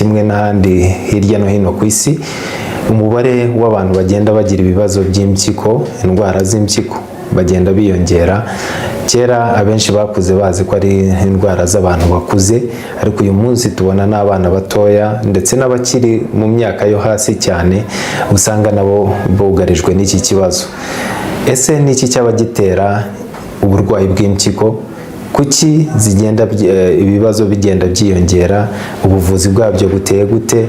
kimwe n'ahandi hirya no hino ku isi, umubare w'abantu bagenda bagira ibibazo by'impyiko, indwara z'impyiko bagenda biyongera. Kera abenshi bakuze bazi ko ari indwara z'abantu bakuze, ariko uyu munsi tubona n'abana batoya ndetse n'abakiri mu myaka yo hasi cyane usanga nabo bugarijwe n'iki kibazo. Ese ni iki cyaba gitera uburwayi bw'impyiko? Kuki zigenda ibibazo bigenda byiyongera? Ubuvuzi bwabyo buteye gute?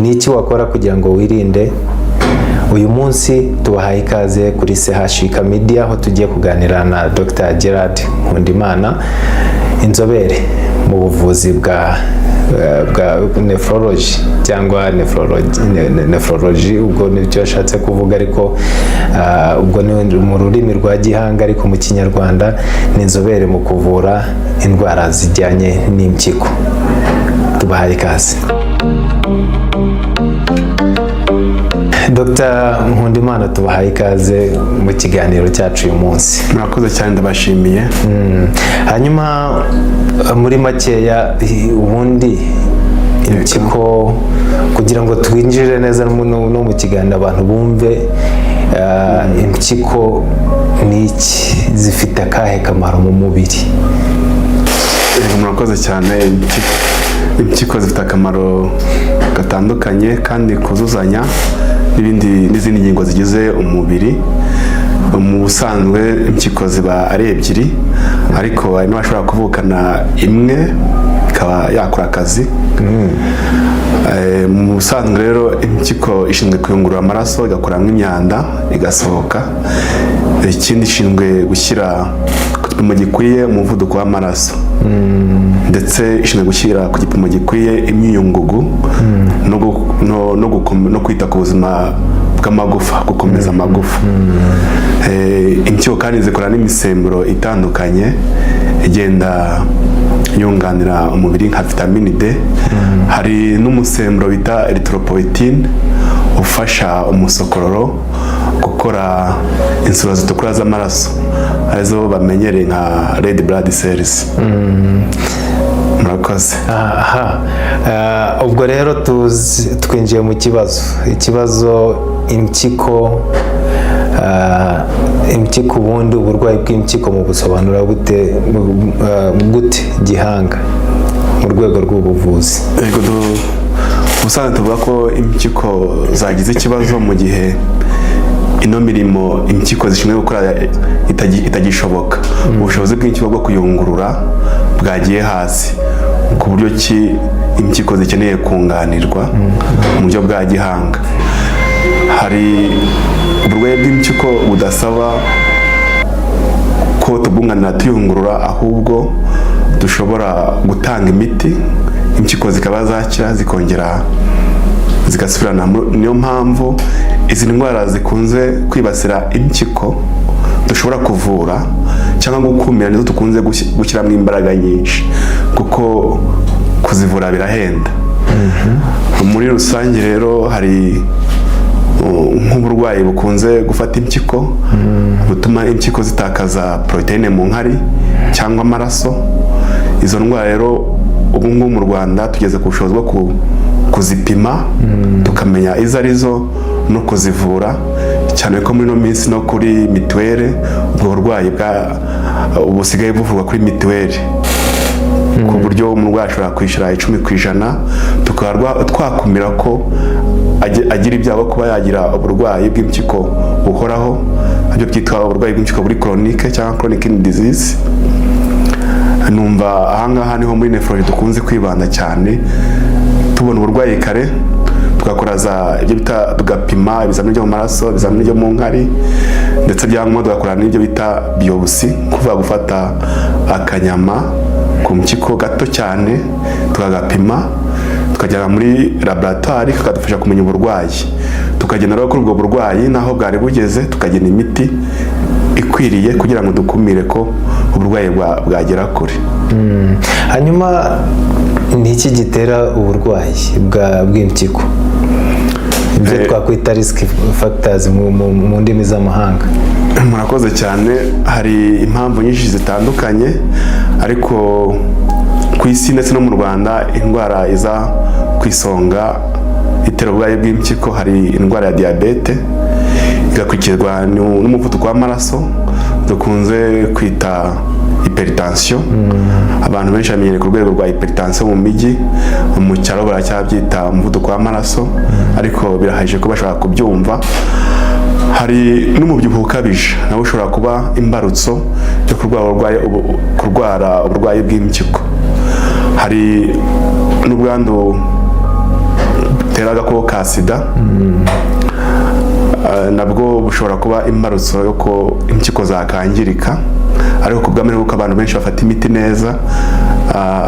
Ni iki wakora kugira ngo wirinde? Uyu munsi tubahaye ikaze kuri CHUK Media, aho tugiye kuganira na Dr. Gerard Nkundimana, inzobere mu buvuzi bwa nephrology cyangwa nephrology, ubwo nicyo yashatse kuvuga, ariko ubwo ni mu rurimi rwa gihanga, ariko mu kinyarwanda ni inzobere mu kuvura indwara zijyanye n'impyiko. Tubahaye ikaze. Dr. Nkundimana, tubahaye ikaze mu kiganiro cyacu uyu munsi. Murakoze cyane, ndabashimiye. Hanyuma muri makeya, ubundi impyiko, kugira ngo twinjire neza no mu kiganiro abantu bumve impyiko ni iki, zifite akahe kamaro mu mubiri? Murakoze cyane. Impyiko zifite akamaro gatandukanye kandi kuzuzanya n'izindi ngingo zigize umubiri. Mu busanzwe impyiko ziba ari ebyiri, ariko harimo bashobora kuvukana imwe ikaba yakora akazi. Mu busanzwe rero impyiko ishinzwe kuyungurura amaraso, igakuramo imyanda igasohoka. Ikindi ishinzwe gushyira ku gipimo gikwiye umuvuduko w'amaraso, ndetse ishinzwe gushyira ku gipimo gikwiye imyunyungugu no kwita ku buzima bw'amagufa, gukomeza amagufa. Impyiko kandi zikora n'imisemburo itandukanye igenda yunganira umubiri nka vitamini D. Hari n'umusemburo bita erythropoietin ufasha umusokororo gukora insoro zitukura z'amaraso, arizo bamenyereye nka red blood cells. Murakoze. Ubwo rero twinjiye mu ikibazo impyiko. Impyiko, ubundi uburwayi bw'impyiko mu busobanura gute gihanga mu rwego rw'ubuvuzi? Ubusanzwe tuvuga ko impyiko zagize ikibazo mu gihe ino mirimo impyiko zishinzwe gukora itagishoboka. Ubushobozi bw'impyiko bwo kuyungurura bwagiye hasi, ku buryo ki impyiko zikeneye kunganirwa mu buryo bwa gihanga. Hari uburwayi bw'impyiko budasaba ko tubwunganira tuyungurura, ahubwo dushobora gutanga imiti impyiko zikaba zakira zikongera zigasubirana. Niyo mpamvu izi ndwara zikunze kwibasira impyiko dushobora kuvura cyangwa gukumira, nizo dukunze gushyiramo imbaraga nyinshi, kuko kuzivura birahenda. Muri rusange rero hari nk'uburwayi bukunze gufata impyiko butuma impyiko zitakaza poroteyine mu nkari cyangwa amaraso. Izo ndwara rero ubu ngubu mu Rwanda tugeze ku bushobozi bwo kuzipima tukamenya izo arizo no kuzivura, cyane ko muri no minsi no kuri mituweli ubwo burwayi busigaye buvurwa kuri mituweli, ku buryo umurwayi ashobora kwishyura 10%, tukaba twakumira ko agira ibyago kuba yagira uburwayi bw'impyiko buhoraho, aribyo byitwa uburwayi bw'impyiko buri chronique cyangwa chronic kidney disease. Numva ahangaha niho muri nephrology dukunze kwibanda cyane, tubona uburwayi kare tugakora ibyo bita tugapima ibizamini byo mu maraso, ibizamini byo mu nkari, ndetse byangwa tugakora n'ibyo bita biopsy, kuvuga gufata akanyama ku mpyiko gato cyane tukagapima, tukajyana muri laboratoire kakadufasha kumenya uburwayi, tukagenda rero kuri ubwo burwayi naho bwari bugeze, tukagena imiti ikwiriye kugira ngo dukumire ko uburwayi bwagera kure. Hanyuma ni iki gitera uburwayi bw'impyiko, ibyo twakwita risk factors mu ndimi z'amahanga? Murakoze cyane. Hari impamvu nyinshi zitandukanye, ariko ku isi ndetse no mu Rwanda indwara iza ku isonga itera uburwayi bw'impyiko hari indwara ya diyabete, igakurikirwa n'umuvuduko w'amaraso dukunze kwita hypertension. Abantu benshi bamenyereye ku rwego rwa hypertension mu mijyi, mu cyaro baracyabyita umuvuduko w'amaraso, ariko birahagije ko bashobora kubyumva. Hari n'umubyibuho ukabije nawe ushobora kuba imbarutso yo kurwara uburwayi bw'impyiko. Hari n'ubwandu butera agakoko ka sida, nabwo bushobora kuba imbarutso yuko impyiko zakangirika, ariko ku bw'amahirwe ko abantu benshi bafata imiti neza,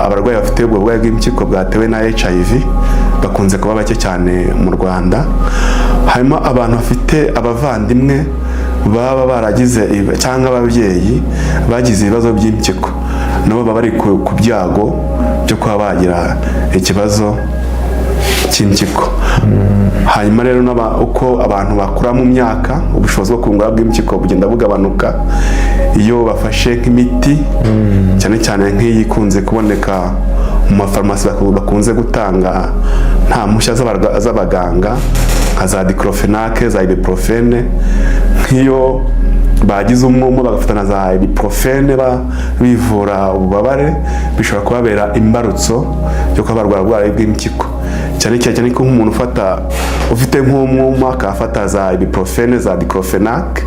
abarwayi bafite ubwo burwayi bw'impyiko bwatewe na HIV bakunze kuba bake cyane mu Rwanda. Harimo abantu bafite abavandimwe baba baragize cyangwa ababyeyi bagize ibibazo by'impyiko, nabo baba bari ku byago byo kuba bagira ikibazo cy'impyiko. Hanyuma rero uko abantu bakura mu myaka, ubushobozi bwo kurwara bw'impyiko bugenda bugabanuka iyo bafashe nk'imiti, cyane cyane nk'iyi ikunze kuboneka mu mafarumasi bakunze gutanga nta mpushya z'abaganga, nka za diclofenac, za ibuprofene. Nk'iyo bagize umwuma bagafata na za ibuprofene bivura ububabare, bishobora kubabera imbarutso yo kuba barwara uburwayi bw'impyiko, cyane cyane ko nk'umuntu ufite nk'umwuma akafata za ibuprofene, za diclofenac.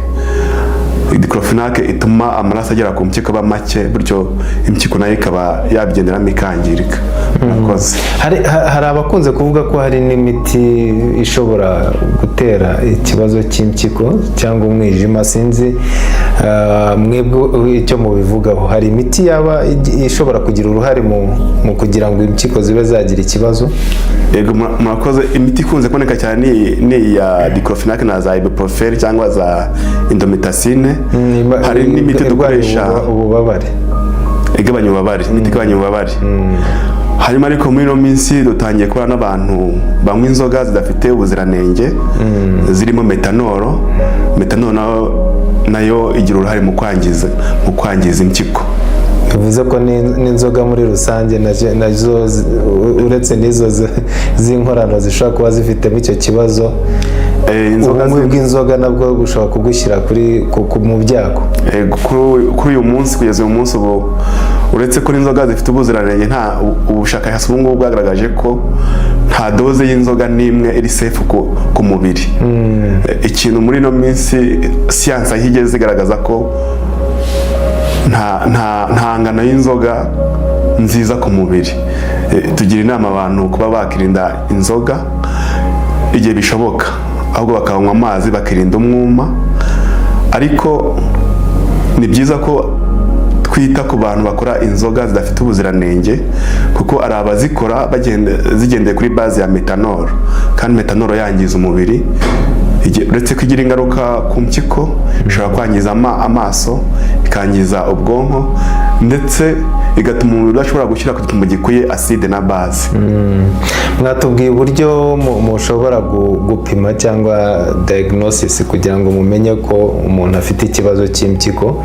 Diclofenac ituma amaraso agera ku mpyiko aba make, bityo impyiko nayo ikaba yabigenderamo ikangirika. Hari abakunze kuvuga ko hari n'imiti ishobora gutera ikibazo cy'impyiko cyangwa umwijima. Sinzi mwebwe icyo mubivugaho. Hari imiti yaba ishobora kugira uruhare mu kugira ngo impyiko zibe zagira ikibazo? Yego, murakoze. Imiti ikunze kuboneka cyane ni iya diclofenac na za ibuprofene cyangwa za indomethacine. Hari n'imiti dukoresha ububabare, igabanya ububabare, imiti igabanya ububabare. Hanyuma ariko muri ino minsi dutangiye kubona n'abantu banywa inzoga zidafite ubuziranenge, zirimo metanol. Metanol nayo igira uruhare mu kwangiza impyiko. bivuze ko n'inzoga muri rusange nazo uretse n'izo z'inkorano zishobora kuba zifitemo icyo kibazo. Ubunywi bw'inzoga nabwo bushobora kugushyira mu byago. Kuri uyu munsi, kugeza uyu munsi, ubu uretse ko n'inzoga zifite ubuziranenge, ubushakashatsi ubu ngubu bwagaragaje ko nta doze y'inzoga n'imwe iri safe ku mubiri. Ikintu muri ino minsi siyansi aho igeze igaragaza ko nta ngano y'inzoga nziza ku mubiri. Tugira inama abantu kuba bakirinda inzoga igihe bishoboka, ahubwo bakanywa amazi bakirinda umwuma. Ariko ni byiza ko twita ku bantu bakora inzoga zidafite ubuziranenge, kuko ari abazikora zigendeye kuri base ya metanol, kandi metanol yangiza umubiri. Uretse ko igira ingaruka ku mpyiko, ishobora kwangiza amaso, ikangiza ubwonko, ndetse igatuma umubiri udashobora gushyira ku gipimo gikwiye acide na base. Mwatubwiye uburyo mushobora gupima cyangwa diagnosis kugira ngo mumenye ko umuntu afite ikibazo cy'impyiko.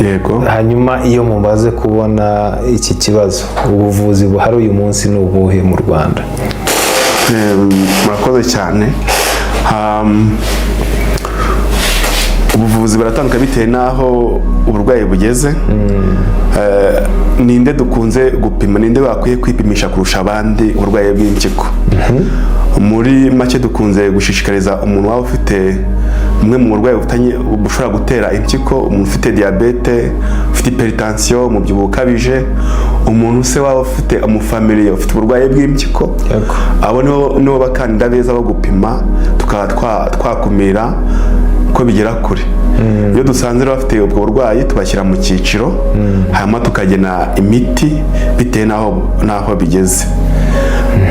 Yego. Hanyuma iyo mumaze kubona iki kibazo, ubuvuzi buhari uyu munsi ni ubuhe mu Rwanda? Murakoze cyane. Ubuvuzi buratandukanye bitewe n'aho uburwayi bugeze. Ninde dukunze gupima, ninde bakwiye kwipimisha kurusha abandi uburwayi bw'impyiko? Muri make dukunze gushishikariza umuntu waba ufite umwe mu burwayi bushobora gutera impyiko, umuntu ufite diyabete, ufite hypertension, umubyibuho ukabije, umuntu se waba ufite umufamiliye ufite uburwayi bw'impyiko. Abo nibo bakandida beza bo gupima, tukaba twakumira ko bigera kure. Iyo dusanze bafite ubwo burwayi tubashyira mu cyiciro, hanyuma tukagena imiti bitewe n'aho bigeze.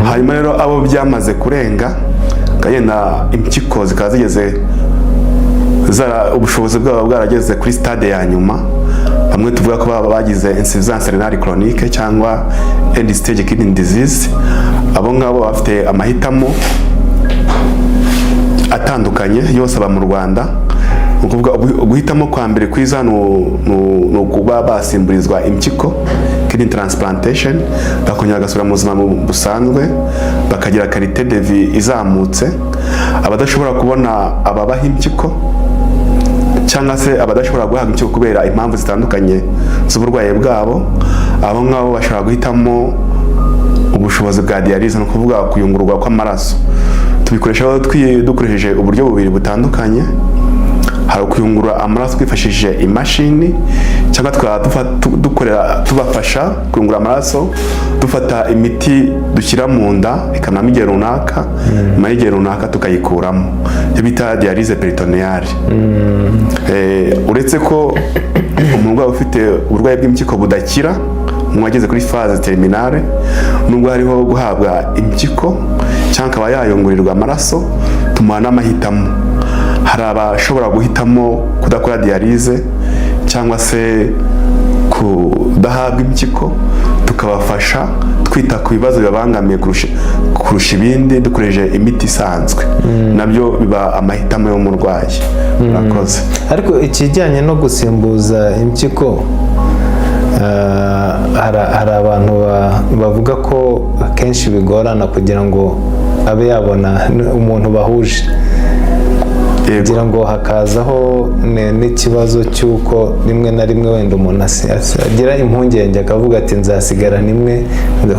Hanyuma rero abo byamaze kurenga, kagenda impyiko zikaba zigeze ubushobozi bwabo bwarageze kuri stade ya nyuma, bamwe tuvuga ko baba bagize insuffisance rénale chronique cyangwa end stage kidney disease. Abo ngabo bafite amahitamo atandukanye, yose aba mu Rwanda. Ukuvuga guhitamo kwa mbere kwiza ni ukuba basimburizwa impyiko kidney transplantation, bakongera bagasubira mu buzima busanzwe, bakagira qualité de vie izamutse. Abadashobora kubona ababaha impyiko cyangwa se abadashobora guhabwa impyiko kubera impamvu zitandukanye z'uburwayi bwabo, abo ngabo bashobora guhitamo ubushobozi bwa dialyse, no kuvuga kuyungururwa kw'amaraso. Tubikoresha dukoresheje uburyo bubiri butandukanye. Hari ukuyungurura amaraso twifashishije imashini, cyangwa tubafasha kuyungurura amaraso dufata imiti dushyira mu nda ikamara igihe runaka, nyuma y'igihe runaka tukayikuramo, ibyo bita dialyse peritoneale. Uretse ko umurwayi ufite uburwayi bw'impyiko budakira, wageze kuri phase terminale, nubwo hariho guhabwa impyiko cyangwa akaba yayungurirwa amaraso, tumuha n'amahitamo. Hari abashobora guhitamo kudakora dialyse cyangwa se kudahabwa impyiko, tukabafasha twita ku bibazo bibabangamiye kurusha ibindi dukoresheje imiti isanzwe. Nabyo biba amahitamo y'umurwayi. Murakoze. Ariko ikijyanye no gusimbuza impyiko, hari abantu bavuga ko akenshi bigorana kugira ngo abe yabona umuntu bahuje, kugira ngo hakazaho n'ikibazo cy'uko rimwe na rimwe wenda umuntu agira impungenge akavuga ati nzasigarana imwe,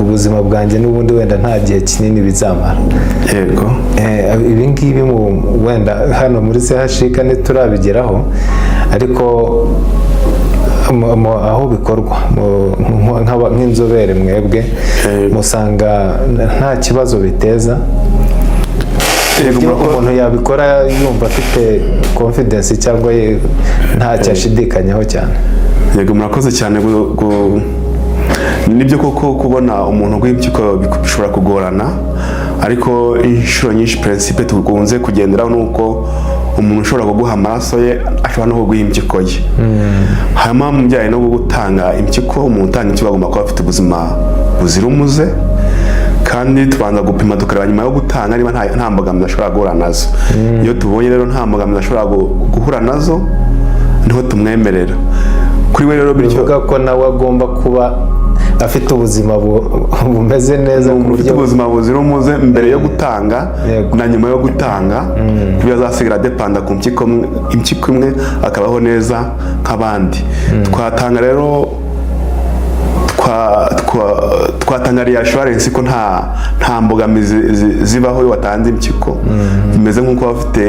ubuzima bwanjye n'ubundi wenda nta gihe kinini bizamara. Yego. Ibi ngibi wenda hano muri CHUK ntiturabigeraho, ariko aho bikorwa nk'inzobere mwebwe musanga nta kibazo biteza? Umuntu yabikora yumva afite confidence cyangwa ntacyo ashidikanyaho cyane? Yego, murakoze cyane. Nibyo koko kubona umuntu w'impyiko bishobora kugorana, ariko inshuro nyinshi principe tukunze kugenderaho nuko umuntu ushobora kuguha amaraso ye ashobora no kuguha impyiko ye. Hanyuma mu bijyanye no gutanga impyiko, umuntu utanga impyiko agomba kuba afite ubuzima buzira umuze, kandi tubanza gupima tukareba nyuma yo gutanga niba nta mbogamizi ashobora guhura nazo. Iyo tubonye rero nta mbogamizi ashobora guhura nazo, niho tumwemerera. Kuri we rero bivuga ko nawe agomba kuba afite ubuzima bumeze neza, ku buryo ubuzima buzira umuze mbere yo gutanga na nyuma yo gutanga, kuburyo azasigara depanda ku impyiko imwe akabaho neza nk'abandi. Twatanga rero twatanga reassurance ko nta mbogamizi zibaho iyo watanze impyiko. Bimeze nk'uko bafite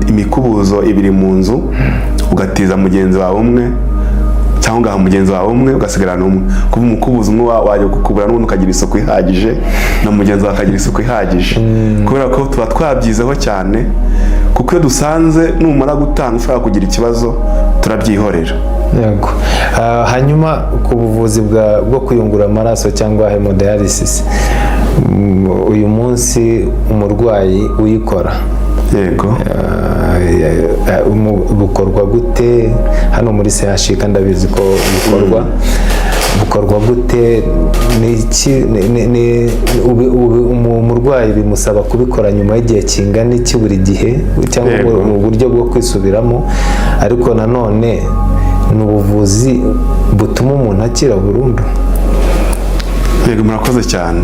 imikubuzo ibiri mu nzu, ugatiza mugenzi wawe umwe cyangwa ugaha mugenzi wawe umwe ugasigarana umwe. Kuba umukubuzo umwe wajya gukubura n'ubundi ukagira isuku ihagije, na mugenzi wawe akagira isuku ihagije, kubera ko tuba twabyizeho cyane. Kuko iyo dusanze numara gutanga ushobora kugira ikibazo, turabyihorera. Yego. Hanyuma ku buvuzi bwo kuyungura amaraso cyangwa hemodialysis, uyu munsi umurwayi uyikora, yego, bukorwa gute? Hano muri CHUK ndabizi ko bukorwa gute? Umurwayi bimusaba kubikora nyuma y'igihe kingana iki buri gihe, cyangwa mu buryo bwo kwisubiramo? Ariko nanone ni ubuvuzi butuma umuntu akira burundu? Yego, murakoze cyane.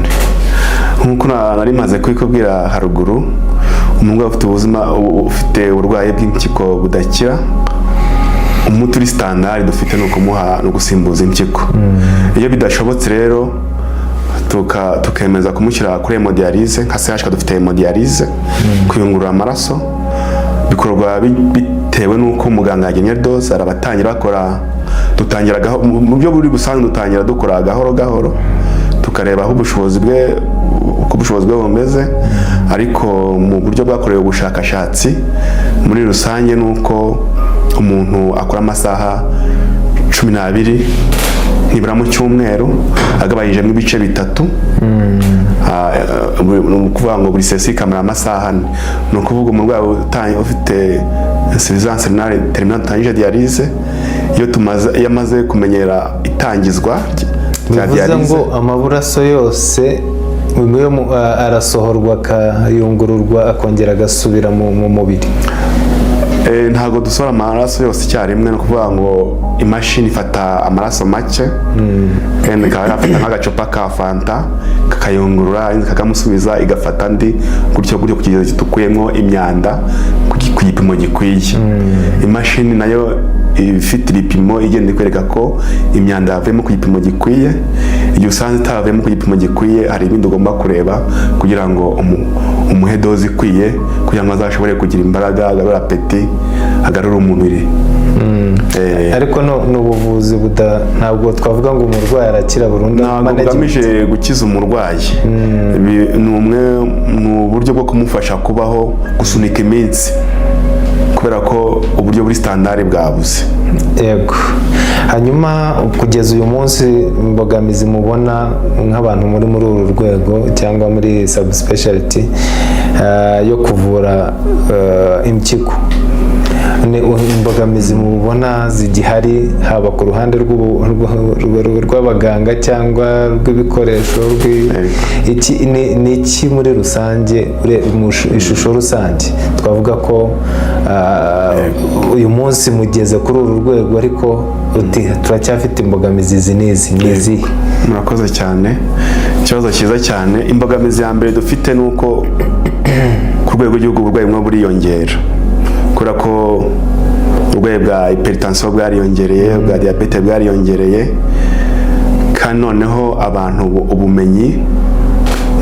Nk'uko nari maze kubikubwira haruguru, umurwayi ufite uburwayi bw'impyiko budakira, umuti uri standard dufite no gusimbuza impyiko. Iyo bidashobotse rero tukemeza kumushyira kuri hemodialyse. Nka CHUK dufite hemodialyse, kuyungurura amaraso. Bikorwa bitewe n'uko umuganga yagennye dose. Arabatangira bakora, mu buryo buri busanzwe dutangira dukora gahoro gahoro, tukareba aho ubushobozi bwe bumeze. Ariko mu buryo bwakorewe ubushakashatsi muri rusange nuko umuntu akora amasaha 12 nibura mu cyumweru, agabayijemo ibice bitatu. Ni ukuvuga ngo buri sesi ikamara amasaha 4. Ni ukuvuga umurwayi ufite insuffisance renale terminale dutangije dialyse, iyo amaze kumenyera itangizwa rya dialyse, bivuze ngo amaburaso yose arasohorwa akayungururwa akongera agasubira mu mubiri. Ntabwo dusohora amaraso yose icyarimwe, ni ukuvuga ngo imashini ifata amaraso make kandi ikaba yafata nk'agacupa ka fanta kakayungurura kakamusubiza, igafata andi gutyo kugeza tukuyemo imyanda ku gipimo gikwiye. Imashini nayo ifite ibipimo igenda ikwereka ko imyanda yavuyemo ku gipimo gikwiye. Igihe usanze itavuyemo ku gipimo gikwiye, hari ibindi ugomba kureba kugira ngo umuhe doze ikwiye kugira ngo azashobore kugira imbaraga, agarure apeti, agarure umubiri. Ariko ni ubuvuzi ntabwo twavuga ngo umurwayi arakira burundu. Ntabwo bugamije gukiza umurwayi, ni umwe mu buryo bwo kumufasha kubaho, gusunika iminsi, kubera ko uburyo buri standard bwabuze. Yego. Hanyuma kugeza uyu munsi imbogamizi mubona nk'abantu muri uru rwego cyangwa muri subspecialty yo kuvura impyiko, ni imbogamizi mubona zigihari haba ku ruhande rw'abaganga cyangwa rw'ibikoresho, ni iki muri rusange, mu ishusho rusange twavuga ko uyu munsi mugeze kuri uru rwego ariko turacyafite imbogamizi izi n'izi? Murakoze cyane, ikibazo cyiza cyane. Imbogamizi ya mbere dufite ni uko ku rwego rw'igihugu uburwayi bumwe buriyongera, kubera ko uburwayi bwa hypertension bwariyongereye, bwa diabete bwariyongereye, kandi noneho abantu ubumenyi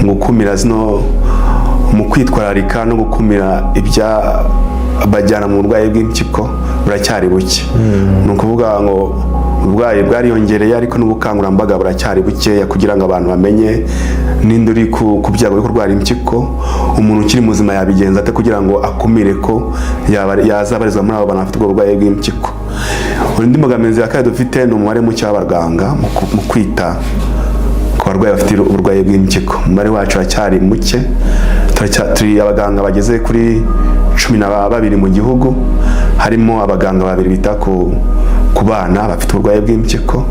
mu gukumira mu kwitwararika no gukumira bajyana mu burwayi bw'impyiko buracyari buke. Ni ukuvuga ngo uburwayi bwariyongereye ariko n'ubukangurambaga buracyari bukeya kugira ngo abantu bamenye ninde uri ku byago byo kurwara impyiko, umuntu ukiri muzima yabigenza ate kugira ngo akumire ko yazabarizwa muri abo bantu bafite ubwo burwayi bw'impyiko. Indi mbogamizi ya kabiri dufite ni umubare muke w'abaganga mu kwita ku barwayi bafite uburwayi bw'impyiko. Umubare wacu uracyari muke, turi abaganga bageze kuri 12 mu gihugu, harimo abaganga 2 bita ku bana bafite uburwayi bw'impyiko.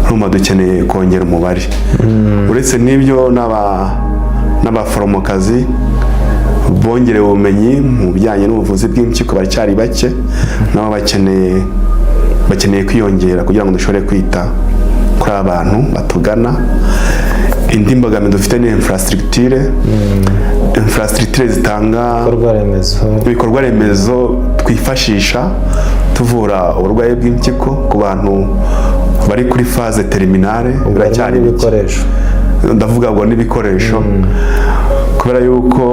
Urumva dukeneye kongera umubare. Uretse n'ibyo n'abaforomokazi bongerewe ubumenyi mu bijyanye n'ubuvuzi bw'impyiko baracyari bake, nabo bakeneye kwiyongera kugira ngo dushobore kwita kuri abantu batugana. Indi mbogamizi dufite ni infrastructure zitanga ibikorwa remezo twifashisha tuvura uburwayi bw'impyiko ku bantu bari kuri phase terminale. Biracyari ibikoresho, ndavuga ngo n'ibikoresho, kubera yuko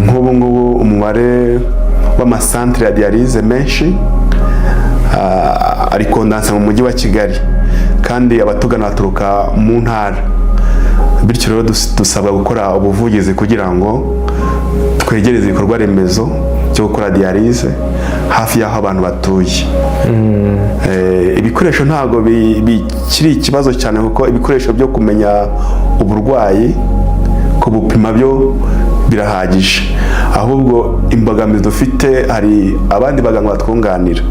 nk'ubu ngubu umubare w'amasantere ya dialyse menshi ari kondanse mu mujyi wa Kigali, kandi abatugana baturuka mu ntara. Bityo rero dusabwa gukora ubuvugizi kugira ngo twegereze ibikorwa remezo byo gukora dialyse hafi y'aho abantu batuye. Ibikoresho ntabwo bikiri ikibazo cyane, kuko ibikoresho byo kumenya uburwayi kubupima byo birahagije. Ahubwo imbogamizi dufite, hari abandi baganga batwunganira,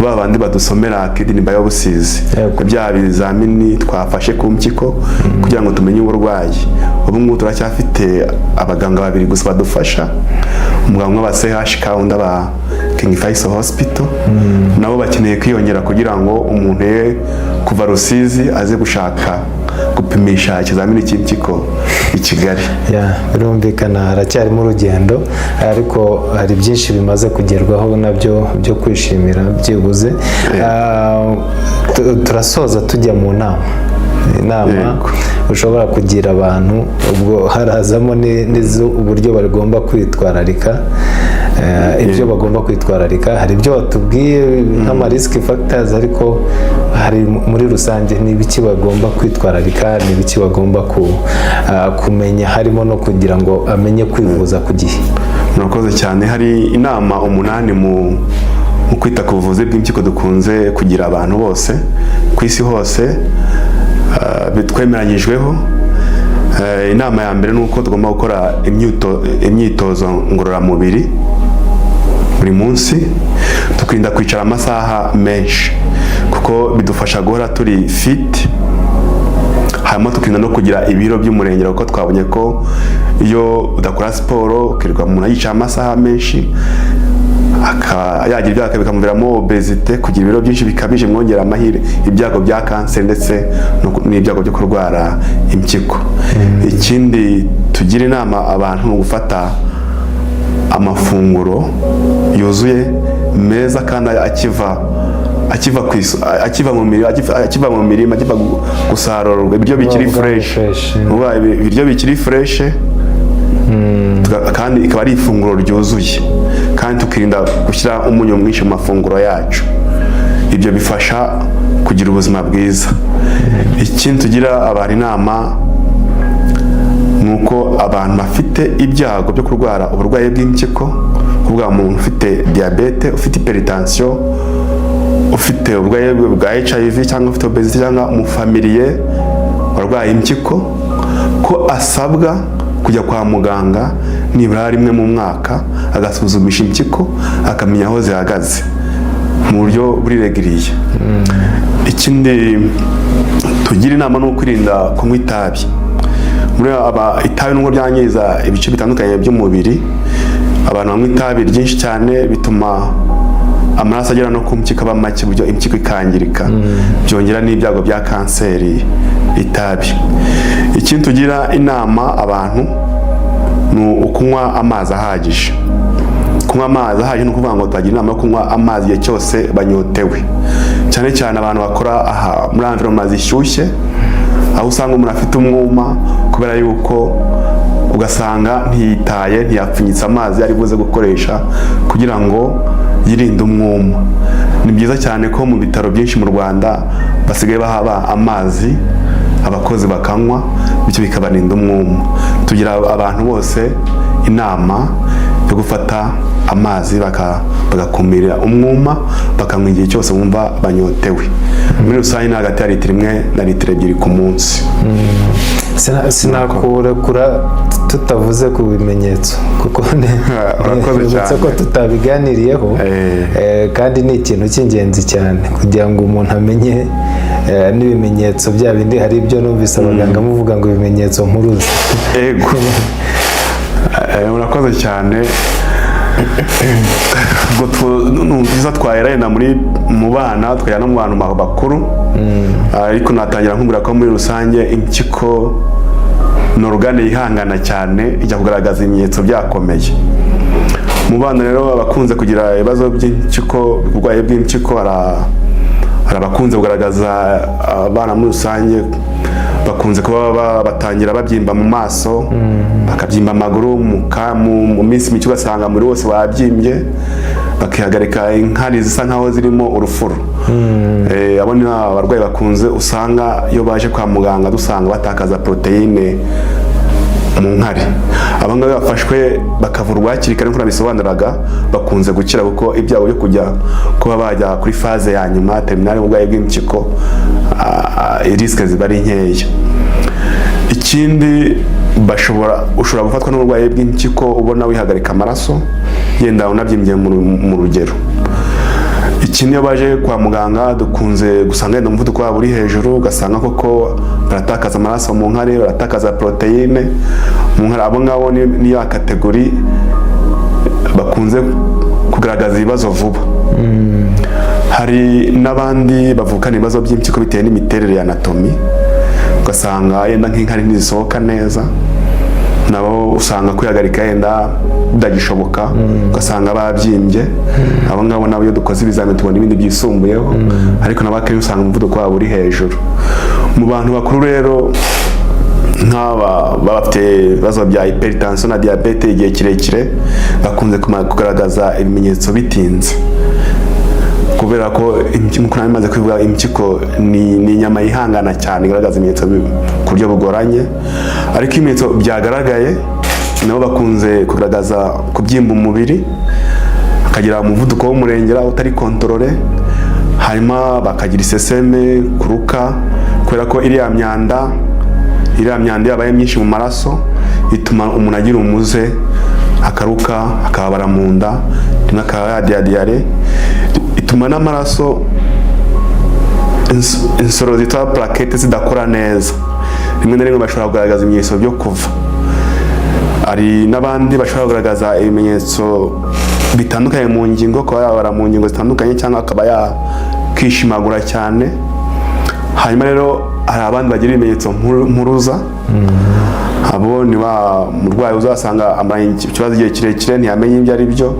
babandi badusomera kidney biopsies, bya bizamini twafashe ku mpyiko kugira ngo tumenye uburwayi. Ubu ngubu turacyafite abaganga 2 gusa badufasha, umuganga wa CHK undi aba King Faisal Hospital. Nabo bakeneye kwiyongera kugira ngo umuntu kuva Rusizi aze gushaka gupimisha ikizamini cy'impyiko i Kigali. Birumvikana haracyarimo urugendo, ariko hari byinshi bimaze kugerwaho nabyo byo kwishimira byibuze. Turasoza tujya mu inama ushobora kugira abantu, ubwo harazamo uburyo bagomba kwitwararika, ibyo bagomba kwitwararika. Hari ibyo watubwiye nk'ama risk factors, ariko hari muri rusange ni ibiki bagomba kwitwararika, ni ibiki bagomba kumenya, harimo no kugira ngo amenye kwivuza ku gihe. Murakoze cyane. Hari inama 8 mu kwita ku buvuzi bw'impyiko dukunze kugira abantu bose ku isi hose, bitwemeranyijweho. Inama ya mbere ni uko tugomba gukora imyitozo ngororamubiri buri munsi, tukirinda kwicara amasaha menshi kuko bidufasha guhora turi fit. Hanyuma tukirinda no kugira ibiro by'umurengera, kuko twabonye ko iyo udakora siporo ukirirwa umuntu yicara amasaha menshi yagira ibyago bikamuviramo obesite, kugira ibiro byinshi bikabije mwongera amahirwe ibyago bya kanseri ndetse n'ibyago byo kurwara impyiko. Ikindi tugira inama abantu mu gufata amafunguro yuzuye meza kandi akiva mu mirima, akiva gusarurwa, ibiryo bikiri fresh, ibiryo bikiri fresh, kandi ikaba ari ifunguro ryuzuye, kandi tukirinda gushyira umunyu mwinshi mu mafunguro yacu. Ibyo bifasha kugira ubuzima bwiza. Ikindi tugira abantu inama nuko abantu bafite ibyago byo kurwara uburwayi bw'impyiko, kuvuga umuntu ufite diabete, ufite hypertension, ufite uburwayi bwa HIV cyangwa ufite obesity cyangwa umufamiliye warwaye impyiko, ko asabwa kujya kwa muganga nibura rimwe mu mwaka agasuzumisha impyiko akamenya aho zihagaze mu buryo buriregiriye. Ikindi tugira inama no kwirinda kunywa itabi. Itabi nubwo ryangiza ibice bitandukanye by'umubiri, abantu banywa itabi ryinshi cyane bituma amaraso agera no ku mpyiko aba make, buryo impyiko ikangirika, byongera n'ibyago bya kanseri itabi. Ikindi tugira inama abantu ni ukunywa amazi ahagije. Kunywa amazi ahagije ni ukuvuga ngo tugira inama yo kunywa amazi igihe cyose banyotewe, cyane cyane abantu bakora muri environment zishyushye, aho usanga umuntu afite umwuma kubera yuko ugasanga ntiyapfunyitse amazi ari buze gukoresha kugira ngo yirinde umwuma. Ni byiza cyane ko mu bitaro byinshi mu Rwanda basigaye baha amazi abakozi bakanywa, bityo bikabarinda umwuma. Tugira abantu bose inama yo gufata amazi bagakumira umwuma, bakanywa igihe cyose bumva banyotewe. Muri rusange ni hagati ya litiro 1 na litiro 2 ku munsi. Sinakurekura tutavuze ku bimenyetso, kuko uretse ko tutabiganiriyeho, kandi ni ikintu cy'ingenzi cyane kugira ngo umuntu amenye n'ibimenyetso bya bindi. Hari ibyo numvise abaganga muvuga ngo ibimenyetso mpuruza. Ego, murakoze cyane. Nubwo twahera yenda mu bana twajya no mu bantu bakuru, ariko natangira nkubwira ko muri rusange impyiko ni organe yihangana cyane, ijya kugaragaza ibimenyetso byakomeye. Mu bana rero abakunze kugira ibibazo by'impyiko, uburwayi bw'impyiko, hari abakunze kugaragaza, abana muri rusange bakunze kuba batangira babyimba mu maso, bakabyimba amaguru, mu minsi mike ugasanga muri wose wabyimbye, bakihagarika inkari zisa nkaho zirimo urufuro. Abo ni abarwayi bakunze usanga iyo baje kwa muganga dusanga batakaza proteine mu nkari. Abangaba bafashwe bakavurwa hakiri kare, nk'uko nabisobanuraga, bakunze gukira, kuko ibyago byo kujya kuba bajya kuri faze ya nyuma terminale y'uburwayi bw'impyiko, risque ziba ari nkeya. Ikindi ushobora gufatwa n'uburwayi bw'impyiko ubona wihagarika amaraso, yenda unabyimbye mu rugero. Ikindi iyo baje kwa muganga dukunze gusanga yenda umuvuduko wabo uri hejuru, ugasanga koko baratakaza amaraso mu nkari, baratakaza proteine mu nkari. Abo ngabo ni ya kategori bakunze kugaragaza ibibazo vuba. Hari n'abandi bavukana ibibazo by'impyiko bitewe n'imiterere ya anatomy, ugasanga yenda nk'inkari ntizisohoka neza, nabo usanga kwihagarika yenda bidagishoboka, ugasanga babyimbye. Abo ngabo nabo iyo dukoze ibizamini tubona ibindi byisumbuyeho, ariko nabo akenshi usanga umuvuduko wabo uri hejuru. Mu bantu bakuru rero nk'aba bafite ibibazo bya hypertension na diabete igihe kirekire, bakunze kugaragaza ibimenyetso bitinze, kubera ko nk'uko namaze kwivuga, impyiko ni inyama yihangana cyane, igaragaza ibimenyetso ku buryo bugoranye. Ariko ibimenyetso byagaragaye nabo bakunze kugaragaza kubyimba umubiri, bakagira umuvuduko w'umurengera utari kontrole, hanyuma bakagira iseseme, kuruka, kubera ko iriya myanda yabaye myinshi mu maraso ituma umuntu agira umuze, akaruka, akababara mu nda, rimwe akaba yagira diare, ituma n'amaraso, insoro zitwa plaquette zidakora neza, rimwe na rimwe bashobora kugaragaza ibimenyetso byo kuva. Hari n'abandi bashobora kugaragaza ibimenyetso bitandukanye mu ngingo, kuba yabara mu ngingo zitandukanye cyangwa akaba yakishimagura cyane. Hanyuma rero hari abandi bagira ibimenyetso mpuruza. Abo ni wa murwayi uzasanga amara ikibazo igihe kirekire ntiyamenye ibyo ari byo,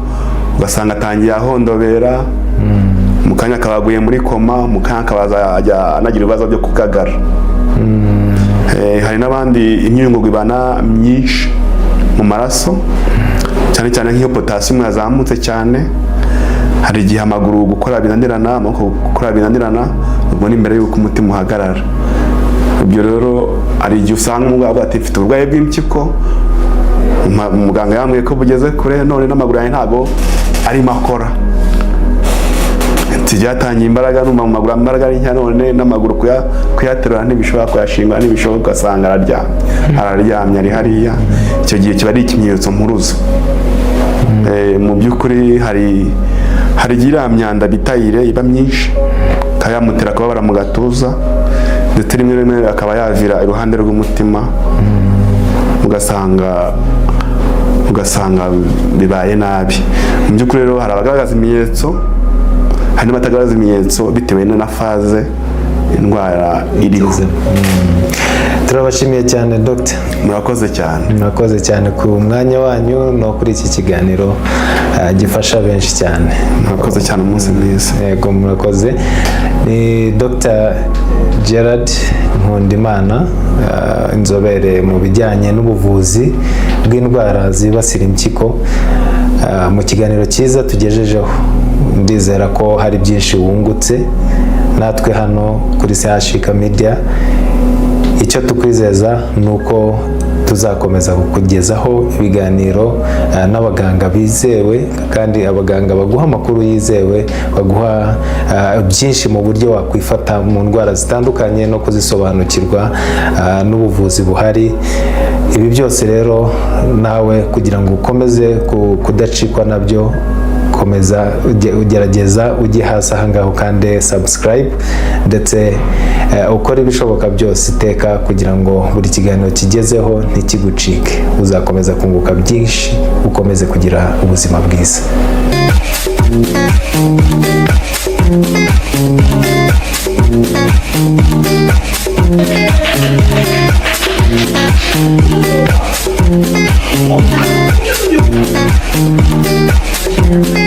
ugasanga atangiye ahondobera, mu kanya akabaguye muri koma, mu kanya akabaza ajya anagira ibibazo byo kugagara. Hari n'abandi imyungugu ibana myinshi mu maraso, cyane cyane nk'iyo potasiyumu yazamutse cyane. Hari igihe amaguru gukora binanirana, amaboko gukora binanirana, ubwo ni mbere y'uko umutima uhagarara. Ibyo rero hari igihe usanga umugabo ati mfite uburwayi bw'impyiko, umuganga yambwiye ko bugeze kure, none n'amaguru yanjye ntago arimo akora. Byatangiye imbaraga, numva mu maguru imbaraga ari nshya, none n'amaguru kuyaterura ntibishobora, kuyashingura ntibishobora, ugasanga araryamye ari hariya. Icyo gihe kiba ari ikimenyetso mpuruza. Mu by'ukuri hari iriya myanda bita ire iba myinshi, ikaba yamutera kubabara mu gatuza, ndetse rimwe rimwe akaba yavira iruhande rw'umutima, ugasanga bibaye nabi. Mu by'ukuri rero hari abagaragaza ibimenyetso, hari n'abatagaragaza ibimenyetso bitewe na faze indwara iriho. Turabashimiye cyane Dr. Murakoze cyane. Murakoze cyane ku mwanya wanyu no kuri iki kiganiro gifasha benshi cyane. Murakoze cyane, umunsi mwiza. Yego murakoze. Ni Dr. Gerard Nkundimana, inzobere mu bijyanye n'ubuvuzi bw'indwara zibasira impyiko. Mu kiganiro cyiza tugejejeho, ndizera ko hari byinshi wungutse. Natwe hano kuri CHUK Media icyo tukwizeza ni uko tuzakomeza kukugezaho ibiganiro n'abaganga bizewe, kandi abaganga baguha amakuru yizewe, baguha byinshi mu buryo wakwifata mu ndwara zitandukanye no kuzisobanukirwa n'ubuvuzi buhari. Ibi byose rero nawe kugira ngo ukomeze kudacikwa nabyo, komeza ugerageza ujye hasi ahangaha ukande subscribe, ndetse ukora ibishoboka byose iteka kugira ngo buri kiganiro kigezeho ntikigucike. Uzakomeza kunguka byinshi, ukomeze kugira ubuzima bwiza. Thank you.